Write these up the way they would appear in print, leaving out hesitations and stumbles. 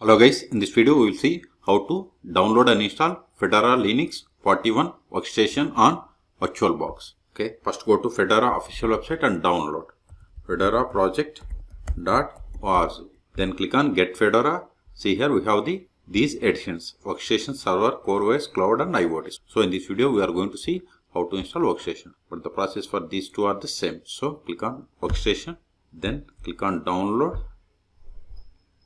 Hello guys, in this video we will see how to download and install Fedora Linux 41 workstation on VirtualBox. Okay, first go to Fedora official website and download fedoraproject.org. Then click on Get Fedora. See here we have these editions: Workstation, Server, CoreOS, Cloud and IoT. So in this video we are going to see how to install Workstation. But the process for these two are the same. So click on Workstation, then click on Download.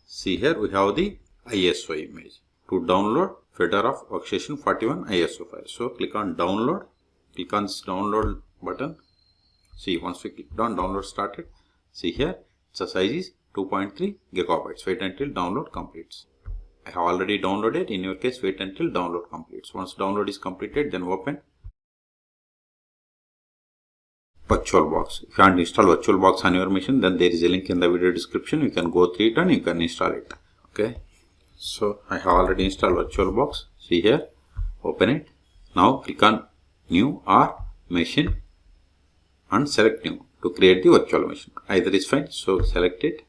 See here we have the ISO image. To download Fedora Workstation 41 ISO file. So click on download. Click on this download button. See, once we click on download started. See here the size is 2.3 gigabytes. Wait until download completes. I have already downloaded. In your case, wait until download completes. Once download is completed, then open VirtualBox. If you want to install VirtualBox on your machine, then there is a link in the video description. You can go through it and you can install it. Okay. So I have already installed VirtualBox. See here. Open it. Now click on New or Machine and select New to create the virtual machine. Either is fine. So select it.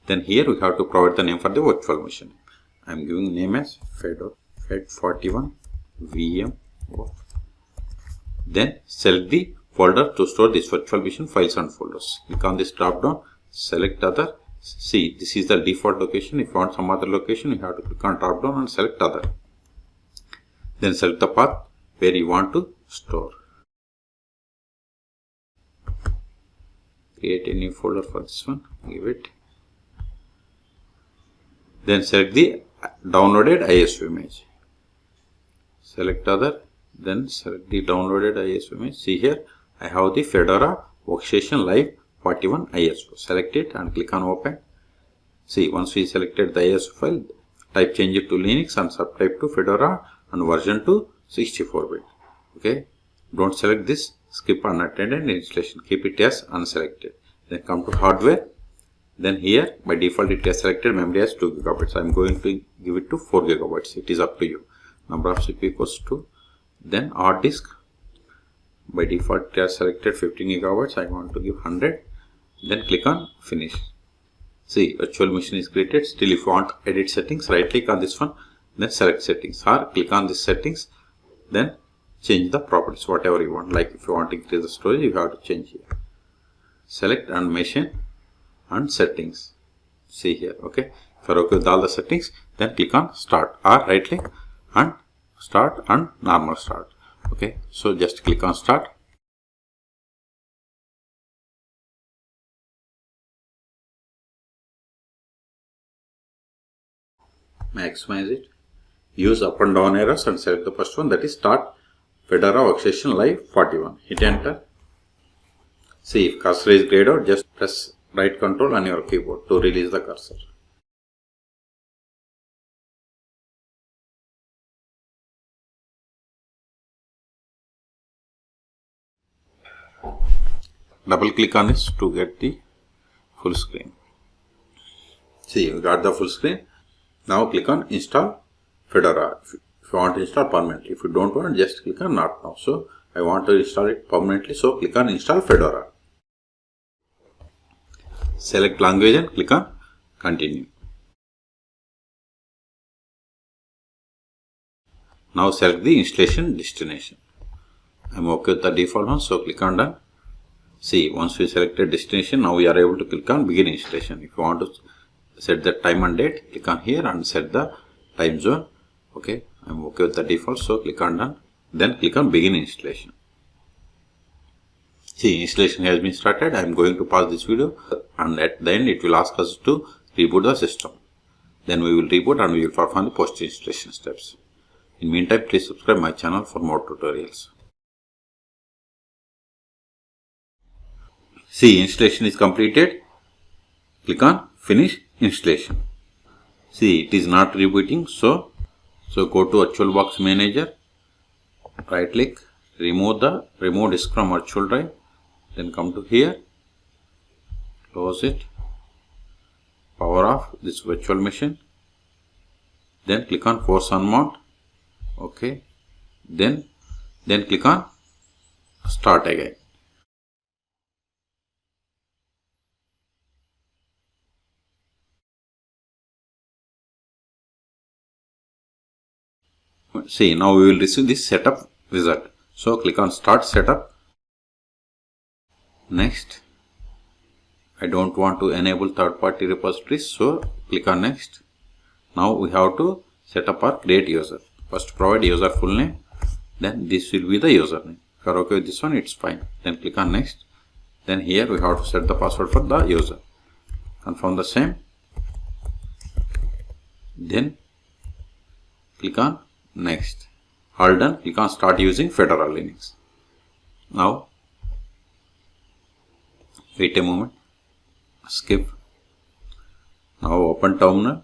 Then here we have to provide the name for the virtual machine. I am giving name as Fedora Fed41 VM. Then select the folder to store this virtual machine files and folders. Click on this drop down, select other. See, this is the default location. If you want some other location, you have to click on drop down and select other. Then select the path where you want to store. Create a new folder for this one. Give it. Then select the downloaded ISO image. Select other. Then select the downloaded ISO image. See here. I have the Fedora Workstation Live 41 ISO. Select it and click on open. See, once we selected the ISO file, type change it to Linux and subtype to Fedora and version to 64-bit. Okay. Don't select this. Skip unattended installation. Keep it as unselected. Then come to hardware. Then here by default it has selected memory as 2 gigabytes. I am going to give it to 4 gigabytes. It is up to you. Number of CPU equals 2. Then hard disk. By default it has selected 15 gigabytes. I want to give 100. Then click on finish. See, virtual machine is created. Still, if you want edit settings, right click on this one, then select settings, or click on this settings, then change the properties whatever you want. Like if you want to increase the storage, you have to change here. Select and machine and settings. See here. Okay. If you are okay with all the settings, then click on start or right click and start and normal start. Okay, so just click on start. Maximize it. Use up and down arrows and select the first one, that is start Fedora Workstation Live 41. Hit enter. See, if cursor is grayed out, just press right control on your keyboard to release the cursor. Double click on this to get the full screen. See, you got the full screen. Now click on install Fedora. If you want to install permanently. If you don't want, just click on not now. So I want to install it permanently. So click on install Fedora. Select language and click on continue. Now select the installation destination. I'm okay with the default one. So click on done. See, once we selected destination, now we are able to click on begin installation. If you want to set the time and date, click on here and set the time zone. Okay, I'm okay with the default, so click on done. Then click on begin installation. See, installation has been started. I'm going to pause this video and at the end it will ask us to reboot the system. Then we will reboot and we will perform the post installation steps. In meantime, please subscribe my channel for more tutorials. See, installation is completed. Click on finish installation. See, it is not rebooting. So go to VirtualBox manager. Right click, remove disk from virtual drive. Then come to here. Close it. Power off this virtual machine. Then click on force on mount. Okay. Then click on start again. See, now we will receive this setup wizard. So click on start setup. Next, I don't want to enable third-party repositories, so click on next. Now we have to set up our create user. First provide user full name, then this will be the username. If you are okay with this one, it's fine. Then click on next. Then here we have to set the password for the user. Confirm the same. Then click on next. All done. Click on start using Fedora Linux. Now wait a moment. Skip. Now open terminal.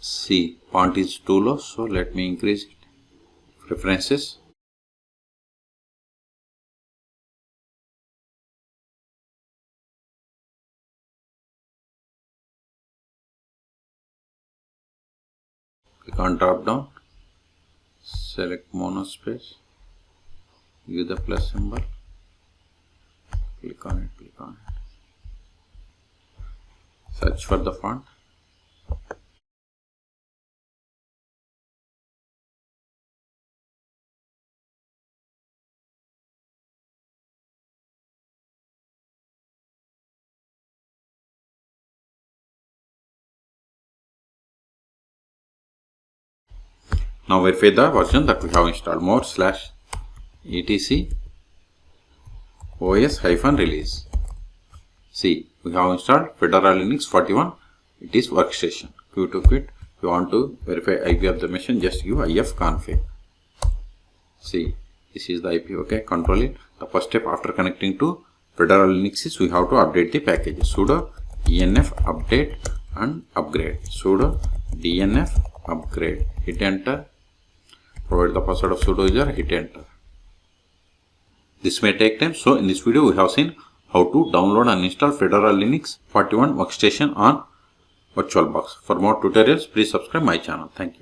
See, font is too low, so let me increase it. Preferences. Click on drop down. Select monospace. Use the plus symbol. Click on it. Click on it. Search for the font. Now verify the version that we have installed. more/etc os-release. See, we have installed Fedora Linux 41. It is Workstation. Q to quit. If you want to verify IP of the machine, just give ifconfig. See, this is the IP. Okay, control it. The first step after connecting to Fedora Linux is we have to update the packages. Sudo enf update and upgrade. Sudo dnf upgrade. Hit enter. Provide the password of sudo user. Hit enter. This may take time. So in this video we have seen how to download and install Fedora Linux 41 Workstation on VirtualBox. For more tutorials, please subscribe my channel. Thank you.